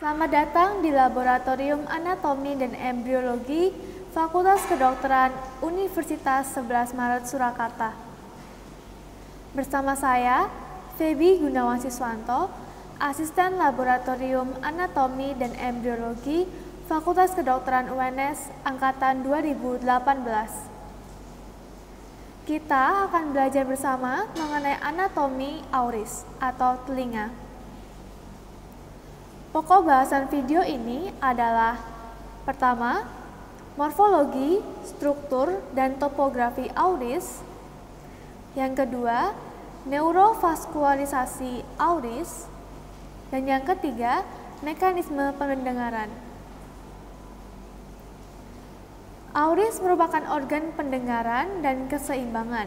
Selamat datang di Laboratorium Anatomi dan Embriologi Fakultas Kedokteran Universitas 11 Maret Surakarta. Bersama saya, Feby Gunawan Siswanto, Asisten Laboratorium Anatomi dan Embriologi Fakultas Kedokteran UNS Angkatan 2018. Kita akan belajar bersama mengenai anatomi auris atau telinga. Pokok bahasan video ini adalah: pertama, morfologi, struktur, dan topografi auris. Yang kedua, neurovaskularisasi auris. Dan yang ketiga, mekanisme pendengaran. Auris merupakan organ pendengaran dan keseimbangan.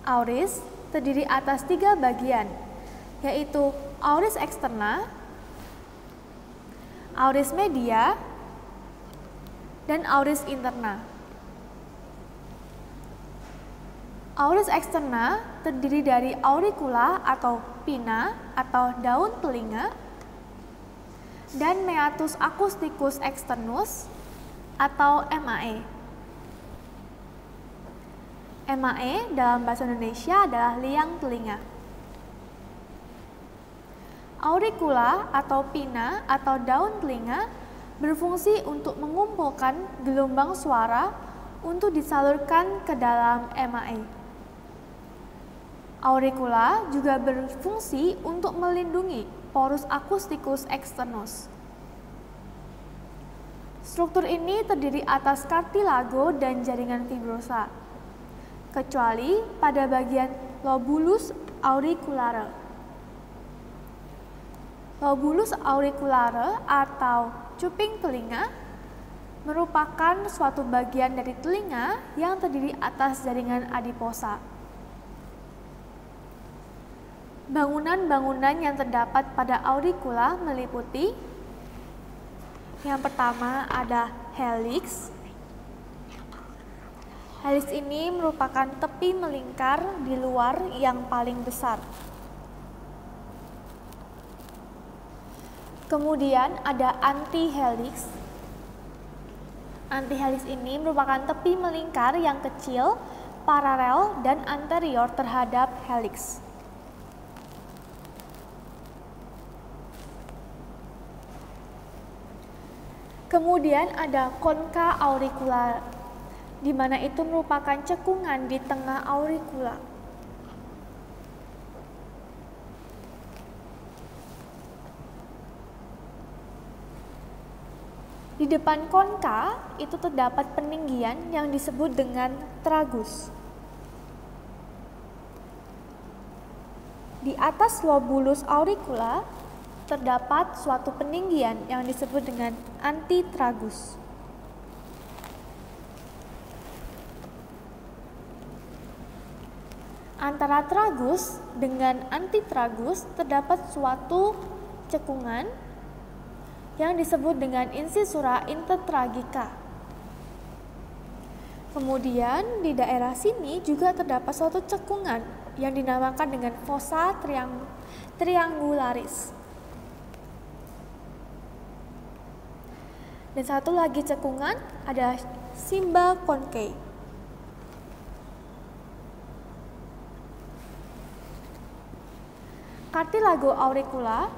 Auris terdiri atas 3 bagian, yaitu auris eksterna, auris media, dan auris interna. Auris eksterna terdiri dari auricula atau pinna atau daun telinga, dan meatus acousticus externus atau MAE. MAE dalam bahasa Indonesia adalah liang telinga. Auricula atau pinna atau daun telinga berfungsi untuk mengumpulkan gelombang suara untuk disalurkan ke dalam MAE. Auricula juga berfungsi untuk melindungi porus acousticus externus. Struktur ini terdiri atas kartilago dan jaringan fibrosa, kecuali pada bagian lobulus auricularis. Lobulus auricularis atau cuping telinga merupakan suatu bagian dari telinga yang terdiri atas jaringan adiposa. Bangunan-bangunan yang terdapat pada auricula meliputi: yang pertama ada helix. Helix ini merupakan tepi melingkar di luar yang paling besar. Kemudian ada antihelix. Antihelix ini merupakan tepi melingkar yang kecil, paralel dan anterior terhadap helix. Kemudian ada concha auricula, di mana itu merupakan cekungan di tengah auricula. Di depan concha itu terdapat peninggian yang disebut dengan tragus. Di atas lobulus auricula terdapat suatu peninggian yang disebut dengan antitragus. Antara tragus dengan antitragus terdapat suatu cekungan yang disebut dengan incisura intertragica. Kemudian di daerah sini juga terdapat suatu cekungan yang dinamakan dengan fossa triangularis. Dan satu lagi cekungan adalah cymba conchae. Cartilago auricula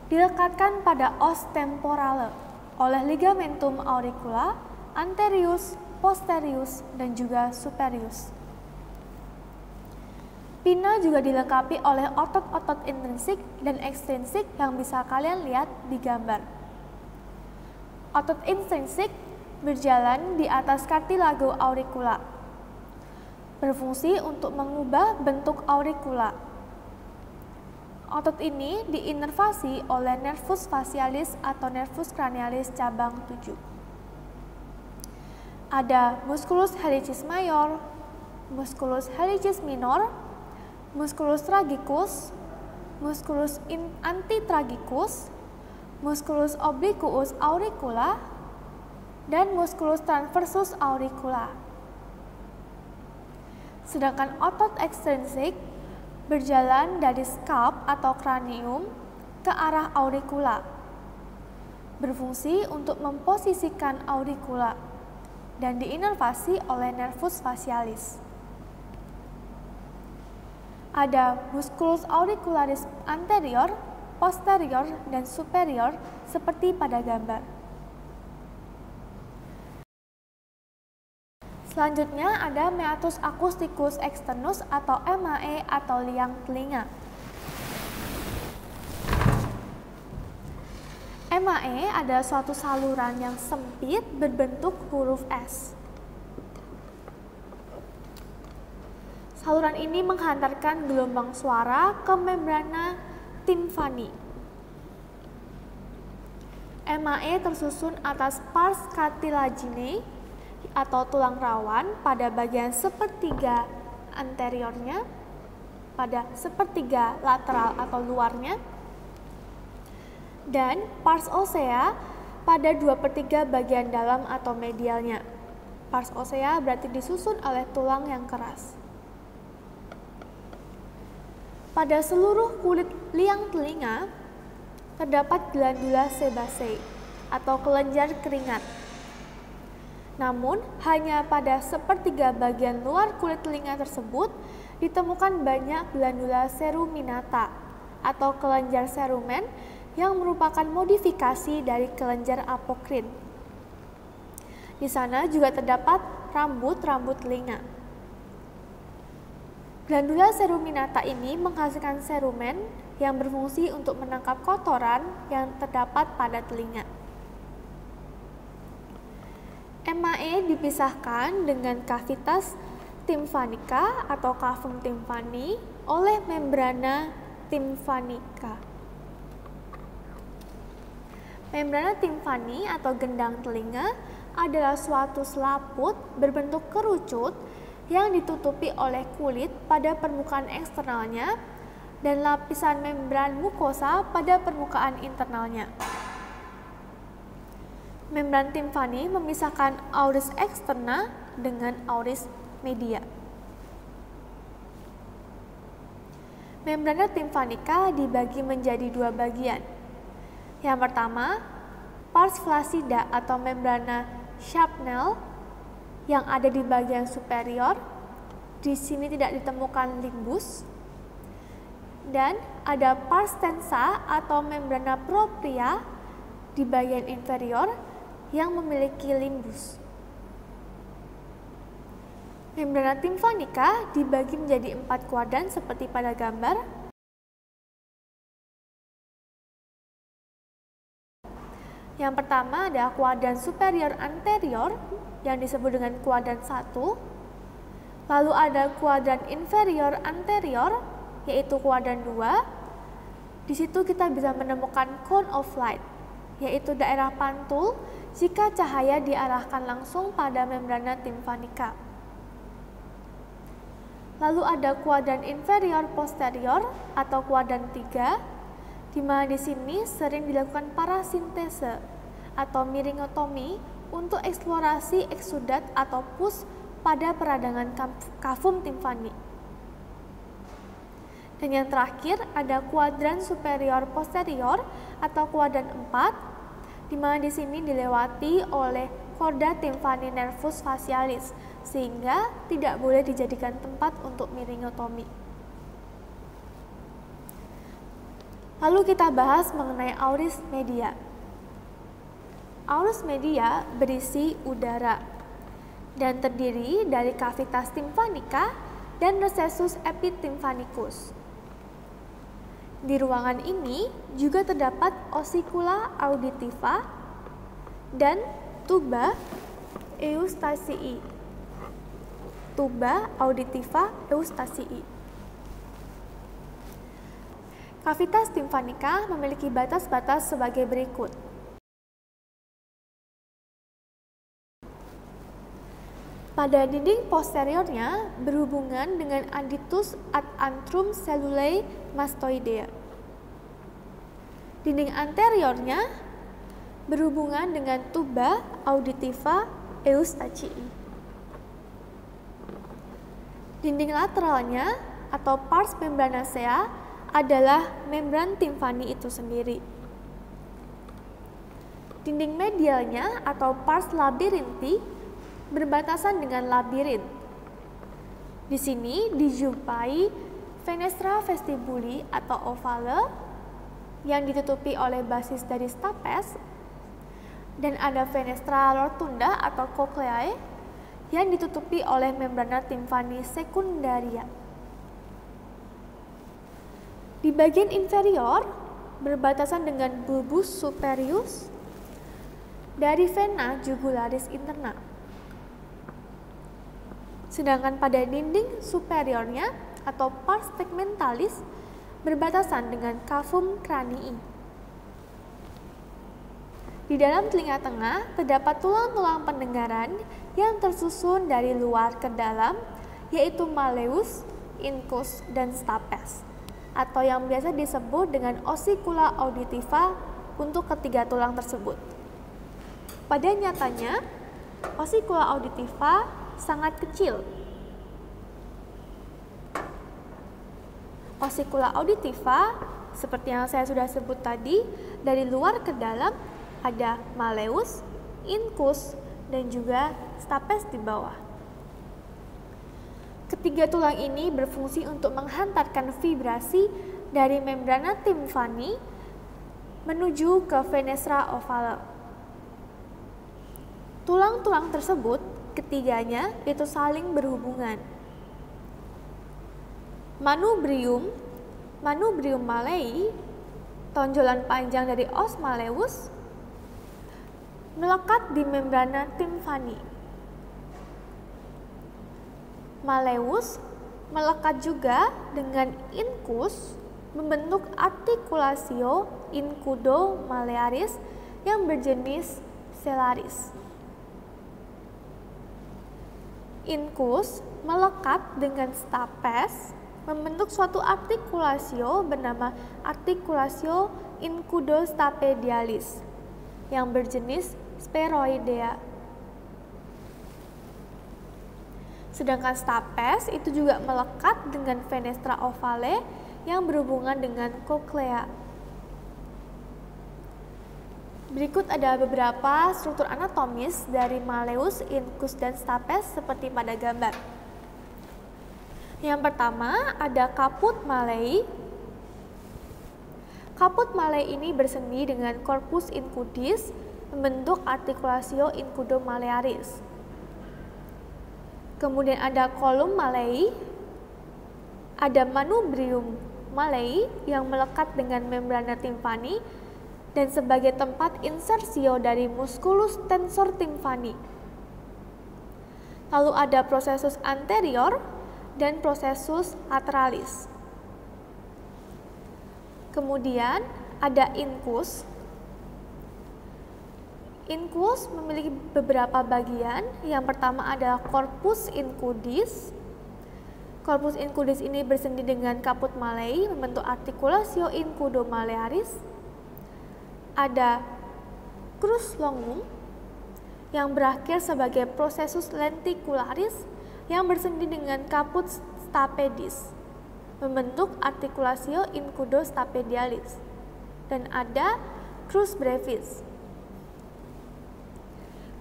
dilekatkan pada os temporale oleh ligamentum auricula anterius, posterius, dan juga superius. Pinna juga dilengkapi oleh otot-otot intrinsik dan ekstrinsik yang bisa kalian lihat di gambar. Otot intrinsik berjalan di atas cartilago auricula, berfungsi untuk mengubah bentuk auricula. Otot ini diinervasi oleh nervus facialis atau nervus cranialis cabang 7. Ada musculus helicis major, musculus helicis minor, musculus tragicus, musculus antitragicus, musculus obliquus auricula, dan musculus transversus auricula. Sedangkan otot ekstrinsik berjalan dari scalp atau kranium ke arah auricula berfungsi untuk memposisikan auricula dan diinervasi oleh nervus facialis. Ada musculus auricularis anterior, posterior, dan superior seperti pada gambar. Selanjutnya ada meatus acousticus externus atau MAE atau liang telinga. MAE adalah suatu saluran yang sempit berbentuk huruf S. Saluran ini menghantarkan gelombang suara ke membrana timpani. MAE tersusun atas pars cartilaginea atau tulang rawan pada bagian sepertiga anteriornya, pada sepertiga lateral atau luarnya, dan pars osea pada 2/3 bagian dalam atau medialnya. Pars osea berarti disusun oleh tulang yang keras. Pada seluruh kulit liang telinga terdapat glandula sebaceae atau kelenjar keringat. Namun, hanya pada sepertiga bagian luar kulit telinga tersebut ditemukan banyak glandula ceruminata atau kelenjar cerumen yang merupakan modifikasi dari kelenjar apokrin. Di sana juga terdapat rambut-rambut telinga. Glandula ceruminata ini menghasilkan cerumen yang berfungsi untuk menangkap kotoran yang terdapat pada telinga. MAE dipisahkan dengan cavitas tymphanica atau cavum tympani oleh membrana tymphanica. Membrana timpani atau gendang telinga adalah suatu selaput berbentuk kerucut yang ditutupi oleh kulit pada permukaan eksternalnya dan lapisan membran mukosa pada permukaan internalnya. Membran timpani memisahkan auris eksterna dengan auris media. Membrana timpanica dibagi menjadi dua bagian. Yang pertama, pars flaccida atau membrana Schaapnel yang ada di bagian superior. Di sini tidak ditemukan limbus. Dan ada pars tensa atau membrana propria di bagian inferior yang memiliki limbus. Membrana tymphanica dibagi menjadi 4 kuadran seperti pada gambar. Yang pertama ada kuadran superior anterior yang disebut dengan kuadran 1. Lalu ada kuadran inferior anterior yaitu kuadran 2. Di situ kita bisa menemukan cone of light yaitu daerah pantul jika cahaya diarahkan langsung pada membrana timphanica. Lalu ada kuadran inferior posterior atau kuadran 3. Di mana di sini sering dilakukan parasintese atau miringotomi untuk eksplorasi eksudat atau pus pada peradangan cavum tympani. Dan yang terakhir ada kuadran superior posterior atau kuadran 4, di mana di sini dilewati oleh chorda tympani nervus facialis sehingga tidak boleh dijadikan tempat untuk miringotomi. Lalu kita bahas mengenai auris media. Auris media berisi udara dan terdiri dari cavitas tymphanica dan recessus epitymphanicus. Di ruangan ini juga terdapat ossicula auditiva dan tuba eustacii. Tuba auditiva eustacii. Cavitas tymphanica memiliki batas-batas sebagai berikut. Pada dinding posteriornya berhubungan dengan adductus ad antrum cellulae mastoidea. Dinding anteriornya berhubungan dengan tuba auditiva eustacii. Dinding lateralnya atau pars membranacea adalah membran timpani itu sendiri. Dinding medialnya atau pars labyrinthi berbatasan dengan labirin. Di sini dijumpai fenestra vestibuli atau ovale yang ditutupi oleh basis dari stapes, dan ada fenestra rotunda atau cochleae yang ditutupi oleh membrana timpani sekundaria. Di bagian inferior berbatasan dengan bulbus superius dari vena jugularis interna. Sedangkan pada dinding superiornya atau pars tegmentalis berbatasan dengan cavum cranii. Di dalam telinga tengah terdapat tulang-tulang pendengaran yang tersusun dari luar ke dalam, yaitu malleus, incus, dan stapes, atau yang biasa disebut dengan ossicula auditiva untuk ketiga tulang tersebut. Pada nyatanya, ossicula auditiva sangat kecil. Ossicula auditiva, seperti yang saya sudah sebut tadi, dari luar ke dalam ada malleus, incus, dan juga stapes di bawah. Ketiga tulang ini berfungsi untuk menghantarkan vibrasi dari membrana timpani menuju ke fenestra ovale. Tulang-tulang tersebut ketiganya itu saling berhubungan. Manubrium mallei, tonjolan panjang dari os malleus, melekat di membrana timpani. Malleus melekat juga dengan incus, membentuk articulatio incudo-mallearis yang berjenis stellaris. Incus melekat dengan stapes, membentuk suatu articulatio bernama articulatio incudo-stapedialis yang berjenis spheroidea. Sedangkan stapes itu juga melekat dengan fenestra ovale yang berhubungan dengan cochlea. Berikut ada beberapa struktur anatomis dari malleus, incus, dan stapes seperti pada gambar. Yang pertama ada caput mallei. Caput mallei ini bersendi dengan corpus incudis, membentuk articulatio incudo-mallearis. Kemudian ada column mallei, ada manubrium mallei yang melekat dengan membrana timpani dan sebagai tempat insersio dari musculus tensor timpani. Lalu ada processus anterior dan processus lateralis. Kemudian ada incus. Incus memiliki beberapa bagian. Yang pertama adalah corpus incudis. Corpus incudis ini bersendi dengan caput mallei membentuk articulatio incudo-mallearis. Ada crus longum yang berakhir sebagai processus lenticularis yang bersendi dengan caput stapedis membentuk articulatio incudo-stapedialis, dan ada crus brevis.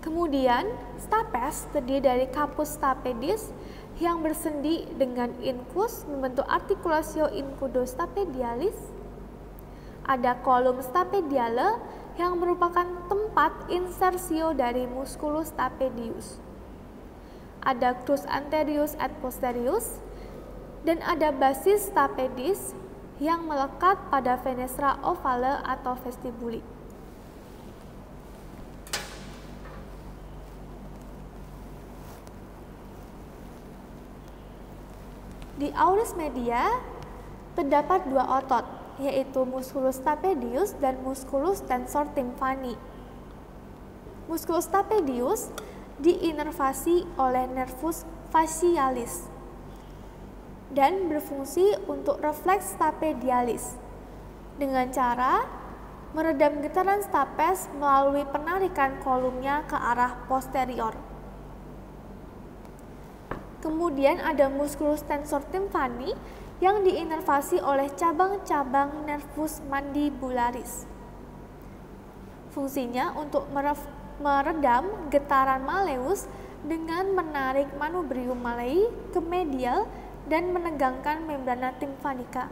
Kemudian stapes terdiri dari caput stapedis yang bersendi dengan incus membentuk articulatio incudo-stapedialis. Ada column stapediale yang merupakan tempat insersio dari musculus stapedius. Ada crus anterius et posterius, dan ada basis stapedis yang melekat pada fenestra ovale atau vestibuli. Di auris media terdapat dua otot, yaitu musculus stapedius dan musculus tensor timpani. Musculus stapedius diinervasi oleh nervus facialis dan berfungsi untuk refleks stapedialis dengan cara meredam getaran stapes melalui penarikan kolumnya ke arah posterior. Kemudian ada musculus tensor timpani yang diinervasi oleh cabang-cabang nervus mandibularis. Fungsinya untuk meredam getaran Malleus dengan menarik manubrium Mallei ke medial dan menegangkan membrana timpanica.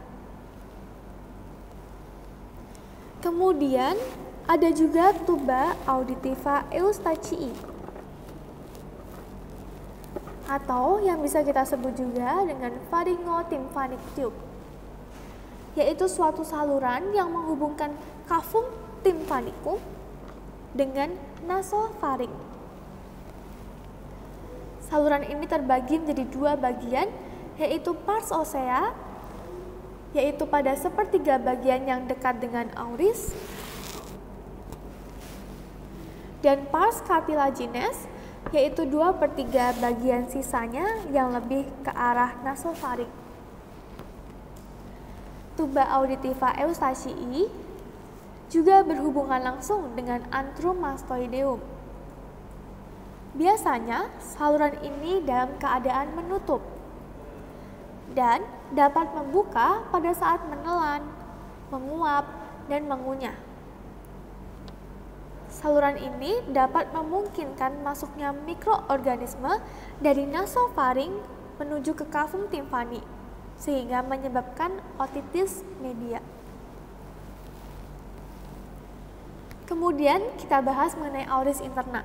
Kemudian ada juga tuba auditiva Eustachii, atau yang bisa kita sebut juga dengan pharyngotympanic tube, yaitu suatu saluran yang menghubungkan cavum tympanicum dengan nasofaring. Saluran ini terbagi menjadi dua bagian, yaitu pars osea, yaitu pada sepertiga bagian yang dekat dengan auris, dan pars cartilaginous, yaitu 2/3 bagian sisanya yang lebih ke arah nasofaring. Tuba auditiva Eustachii juga berhubungan langsung dengan antrum mastoideum. Biasanya saluran ini dalam keadaan menutup dan dapat membuka pada saat menelan, menguap, dan mengunyah. Saluran ini dapat memungkinkan masuknya mikroorganisme dari nasofaring menuju ke cavum tympani, sehingga menyebabkan otitis media. Kemudian kita bahas mengenai auris interna.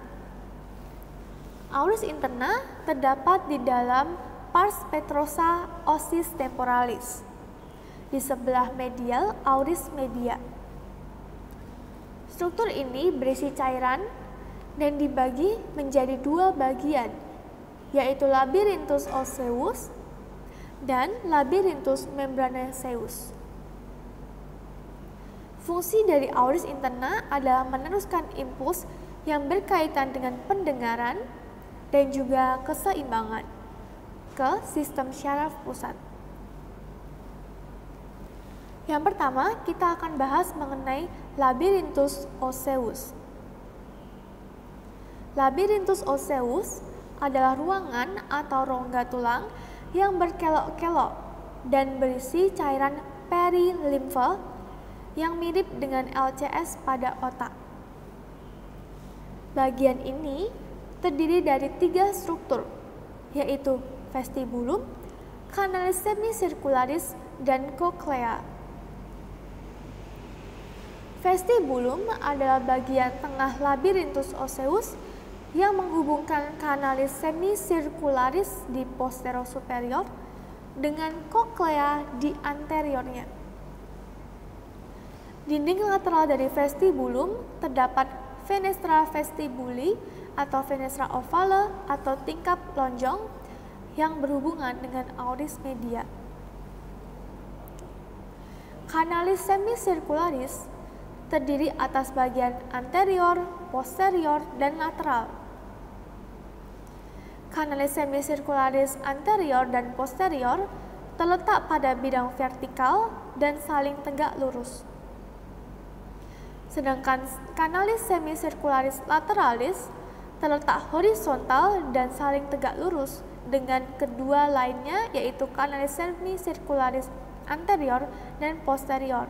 Auris interna terdapat di dalam pars petrosa ossis temporalis, di sebelah medial auris media. Struktur ini berisi cairan dan dibagi menjadi dua bagian, yaitu labyrinthus osseus dan labyrinthus membranaceus. Fungsi dari auris interna adalah meneruskan impuls yang berkaitan dengan pendengaran dan juga keseimbangan ke sistem syaraf pusat. Yang pertama, kita akan bahas mengenai labyrinthus osseus. Labyrinthus osseus adalah ruangan atau rongga tulang yang berkelok-kelok dan berisi cairan perilimfa yang mirip dengan LCS pada otak. Bagian ini terdiri dari 3 struktur, yaitu vestibulum, canalis semicircularis, dan cochlea. Vestibulum adalah bagian tengah labyrinthus osseus yang menghubungkan canalis semicircularis di posterosuperior dengan cochlea di anteriornya. Dinding lateral dari vestibulum terdapat fenestra vestibuli atau fenestra ovale atau tingkap lonjong yang berhubungan dengan auris media. Canalis semicircularis terdiri atas bagian anterior, posterior, dan lateral. Canalis semicircularis anterior dan posterior terletak pada bidang vertikal dan saling tegak lurus. Sedangkan canalis semicircularis lateralis terletak horizontal dan saling tegak lurus dengan kedua lainnya, yaitu canalis semicircularis anterior dan posterior.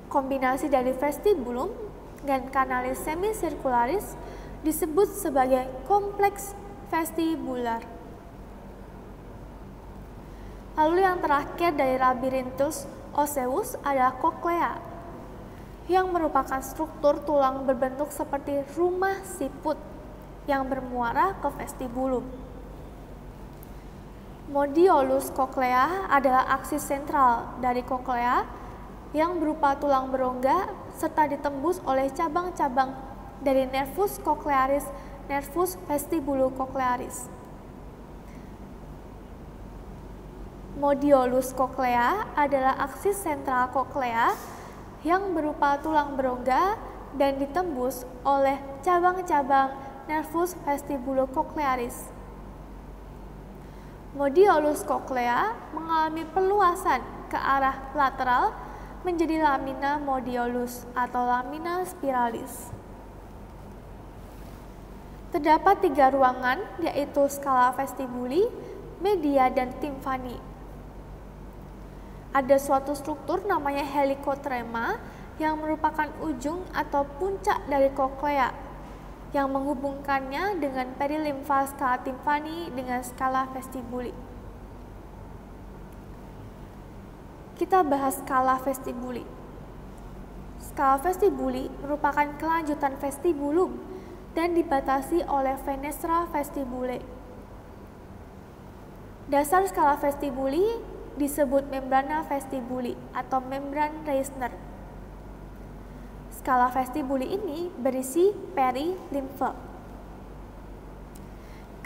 Kombinasi dari vestibulum dan canalis semicircularis disebut sebagai kompleks vestibular. Lalu yang terakhir dari labyrinthus osseus adalah cochlea, yang merupakan struktur tulang berbentuk seperti rumah siput yang bermuara ke vestibulum. Modiolus cochlea adalah aksis sentral dari cochlea yang berupa tulang berongga serta ditembus oleh cabang-cabang dari nervus cochlearis, nervus vestibulocochlearis. Modiolus cochlea adalah aksis sentral cochlea yang berupa tulang berongga dan ditembus oleh cabang-cabang nervus vestibulocochlearis. Modiolus cochlea mengalami perluasan ke arah lateral menjadi lamina modiolus atau lamina spiralis. Terdapat 3 ruangan, yaitu scala vestibuli, media, dan timpani. Ada suatu struktur namanya helicotrema yang merupakan ujung atau puncak dari koklea yang menghubungkannya dengan perilimfa skala timpani dengan skala vestibuli. Kita bahas skala vestibuli. Skala vestibuli merupakan kelanjutan vestibulum dan dibatasi oleh fenestra vestibule. Dasar skala vestibuli disebut membrana vestibuli atau membran Reissner. Skala vestibuli ini berisi perilimfe.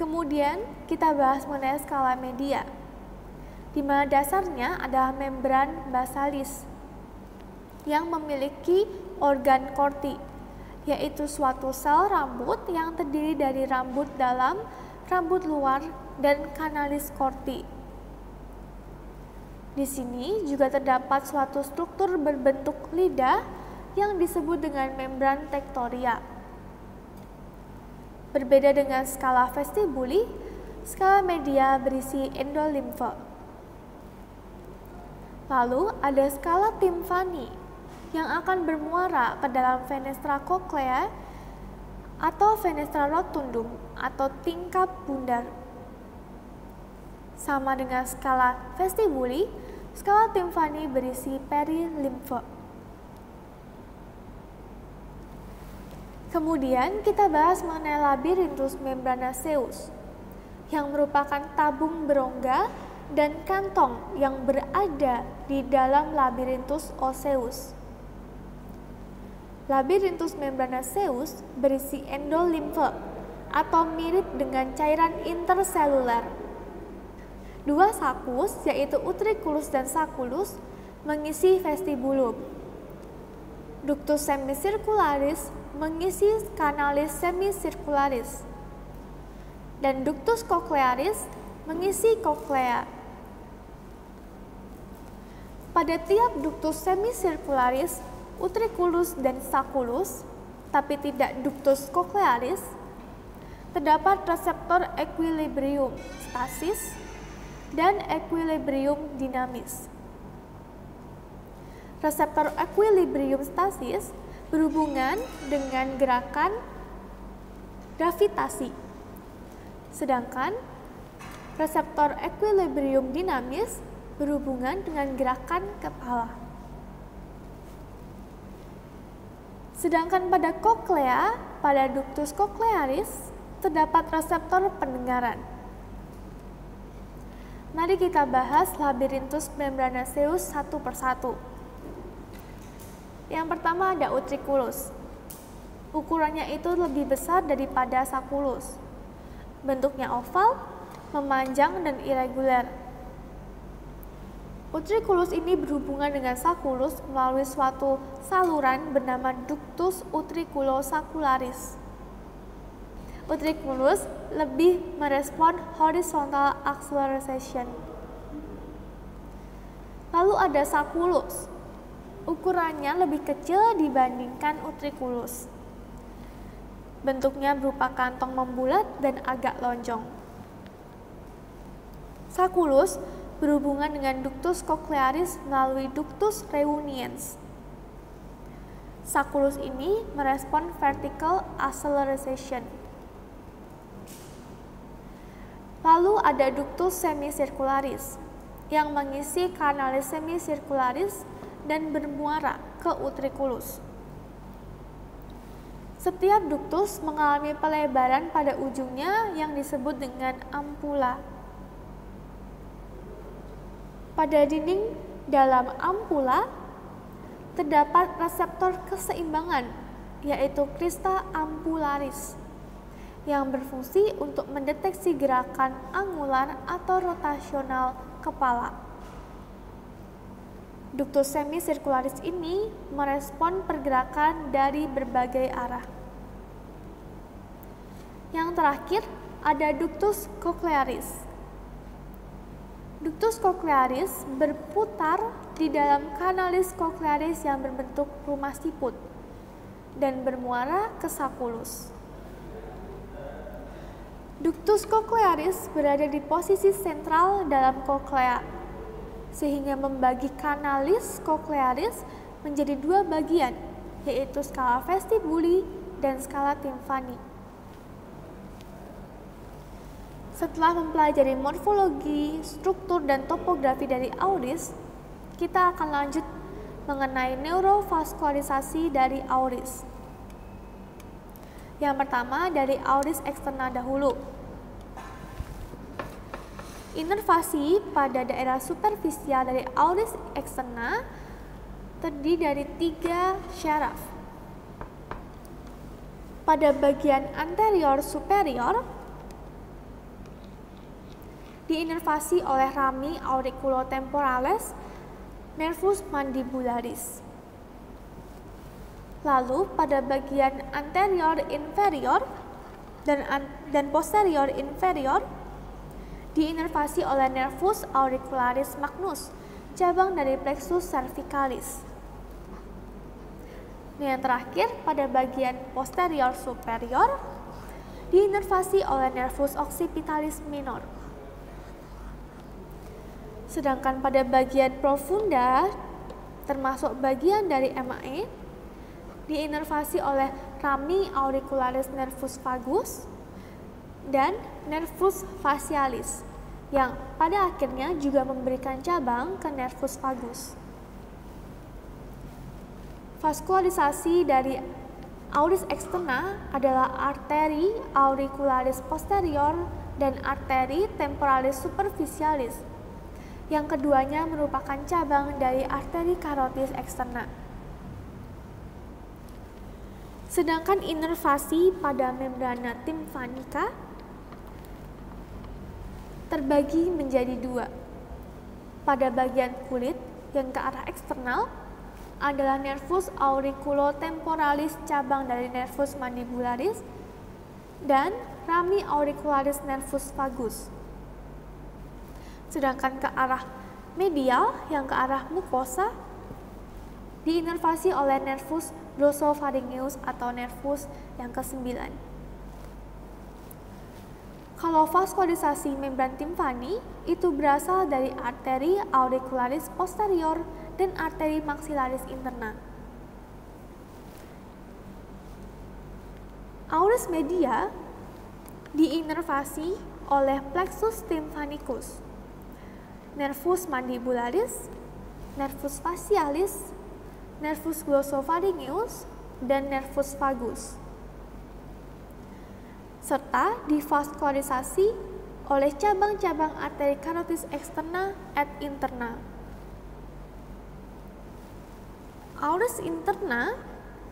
Kemudian kita bahas mengenai skala media, di mana dasarnya adalah membran basalis yang memiliki organ corti, yaitu suatu sel rambut yang terdiri dari rambut dalam, rambut luar, dan kanalis corti. Di sini juga terdapat suatu struktur berbentuk lidah yang disebut dengan membran tectoria. Berbeda dengan skala vestibuli, skala media berisi endolimfe. Lalu ada skala timpani yang akan bermuara ke dalam fenestra koklea atau fenestra rotundum atau tingkap bundar. Sama dengan skala vestibuli, skala timpani berisi perilimfe. Kemudian kita bahas mengenai labirinthus membranaceus yang merupakan tabung berongga dan kantong yang berada di dalam labirinthus osseus. Labirinthus membranaceus berisi endolimfe atau mirip dengan cairan interseluler. Dua sakus yaitu utriculus dan sacculus mengisi vestibulum. Ductus semicircularis mengisi kanalis semicircularis, dan ductus cochlearis mengisi koklea. Pada tiap ductus semicircularis, utriculus dan sacculus, tapi tidak ductus cochlearis, terdapat reseptor equilibrium stasis dan equilibrium dinamis. Reseptor equilibrium stasis berhubungan dengan gerakan gravitasi, sedangkan reseptor equilibrium dinamis berhubungan dengan gerakan kepala. Sedangkan pada koklea, pada ductus cochlearis, terdapat reseptor pendengaran. Mari kita bahas labirinthus membranaceus satu persatu. Yang pertama ada utriculus. Ukurannya itu lebih besar daripada sacculus. Bentuknya oval, memanjang dan irregular. Utriculus ini berhubungan dengan sacculus melalui suatu saluran bernama ductus utriculosacularis. Utriculus lebih merespon horizontal acceleration. Lalu ada sacculus. Ukurannya lebih kecil dibandingkan utriculus. Bentuknya berupa kantong membulat dan agak lonjong. Sacculus berhubungan dengan ductus cochlearis melalui ductus reuniens. Sacculus ini merespon vertical acceleration. Lalu ada ductus semicircularis yang mengisi kanalis semicircularis dan bermuara ke utriculus. Setiap ductus mengalami pelebaran pada ujungnya yang disebut dengan ampula. Pada dinding dalam ampula terdapat reseptor keseimbangan, yaitu crista ampularis, yang berfungsi untuk mendeteksi gerakan angular atau rotasional kepala. Ductus semicircularis ini merespon pergerakan dari berbagai arah. Yang terakhir ada ductus cochlearis. Ductus cochlearis berputar di dalam kanalis cochlearis yang berbentuk rumah siput dan bermuara ke sacculus. Ductus cochlearis berada di posisi sentral dalam koklea, sehingga membagi kanalis cochlearis menjadi dua bagian, yaitu skala vestibuli dan skala Timpani. Setelah mempelajari morfologi, struktur, dan topografi dari auris, kita akan lanjut mengenai neurovaskularisasi dari auris. Yang pertama dari auris eksterna dahulu. Inervasi pada daerah superficial dari auris eksterna terdiri dari 3 syaraf. Pada bagian anterior superior diinervasi oleh rami auriculotemporalis nervus mandibularis. Lalu pada bagian anterior inferior dan posterior inferior diinervasi oleh nervus auricularis magnus, cabang dari plexus cervicalis. Dan yang terakhir, pada bagian posterior superior diinervasi oleh nervus occipitalis minor. Sedangkan pada bagian profunda, termasuk bagian dari MAE, diinervasi oleh rami auricularis nervus vagus dan nervus facialis, yang pada akhirnya juga memberikan cabang ke nervus vagus. Vaskularisasi dari auris eksterna adalah arteri auricularis posterior dan arteri temporalis superficialis. Yang keduanya merupakan cabang dari arteri carotis eksterna. Sedangkan inervasi pada membrana timpanica terbagi menjadi 2. Pada bagian kulit yang ke arah eksternal adalah nervus auriculotemporalis, cabang dari nervus mandibularis, dan rami auricularis nervus vagus. Sedangkan ke arah medial yang ke arah mukosa diinervasi oleh nervus glossopharyngeus atau nervus yang ke-9. Kalau vaskularisasi membran timpani itu berasal dari arteri auricularis posterior dan arteri maxillaris interna. Auris media diinervasi oleh plexus tympanicus, nervus mandibularis, nervus facialis, nervus glossopharyngeus, dan nervus vagus, serta divaskularisasi oleh cabang-cabang arteri carotis eksterna et interna. Auris interna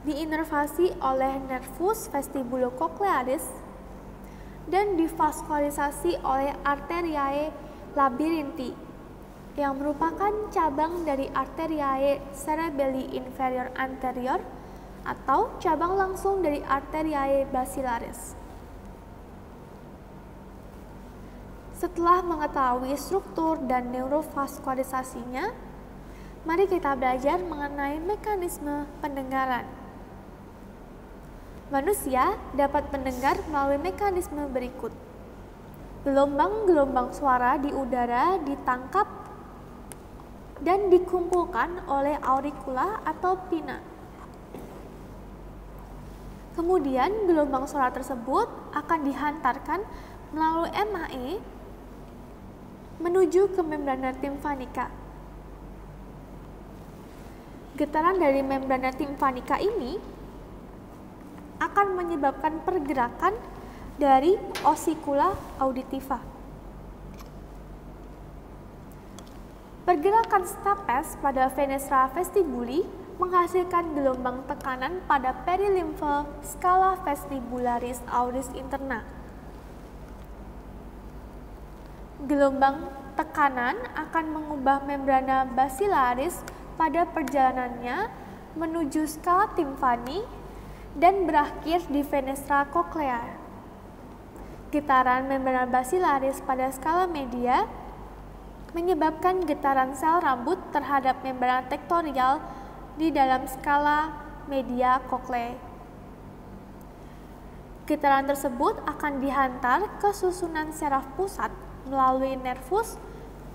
diinervasi oleh nervus vestibulococlearis dan divaskularisasi oleh arteriae labyrinthi yang merupakan cabang dari arteriae cerebelli inferior anterior atau cabang langsung dari arteriae basilaris. Setelah mengetahui struktur dan neurovaskularisasinya, mari kita belajar mengenai mekanisme pendengaran. Manusia dapat mendengar melalui mekanisme berikut. Gelombang-gelombang suara di udara ditangkap dan dikumpulkan oleh auricula atau pinna. Kemudian gelombang suara tersebut akan dihantarkan melalui MAE menuju ke membrana timpanica. Getaran dari membrana timpanica ini akan menyebabkan pergerakan dari osikula auditiva. Pergerakan stapes pada fenestra vestibuli menghasilkan gelombang tekanan pada perilimfe skala vestibularis auris interna. Gelombang tekanan akan mengubah membrana basilaris pada perjalanannya menuju skala timpani dan berakhir di fenestra koklea. Getaran membrana basilaris pada skala media menyebabkan getaran sel rambut terhadap membrana tektorial di dalam skala media koklea. Getaran tersebut akan dihantar ke susunan saraf pusat melalui nervus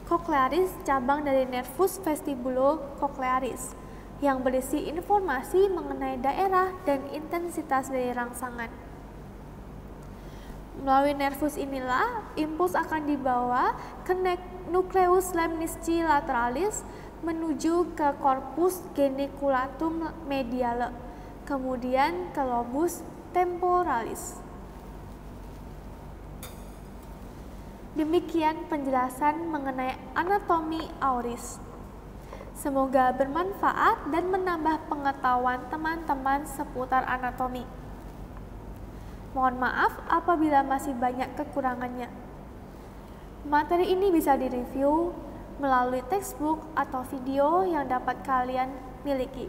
cochlearis, cabang dari nervus vestibulococlearis, yang berisi informasi mengenai daerah dan intensitas dari rangsangan. Melalui nervus inilah, impuls akan dibawa ke nucleus lemnisci lateralis menuju ke corpus geniculatum mediale, kemudian ke lobus temporalis. Demikian penjelasan mengenai anatomi auris. Semoga bermanfaat dan menambah pengetahuan teman-teman seputar anatomi. Mohon maaf apabila masih banyak kekurangannya. Materi ini bisa direview melalui textbook atau video yang dapat kalian miliki.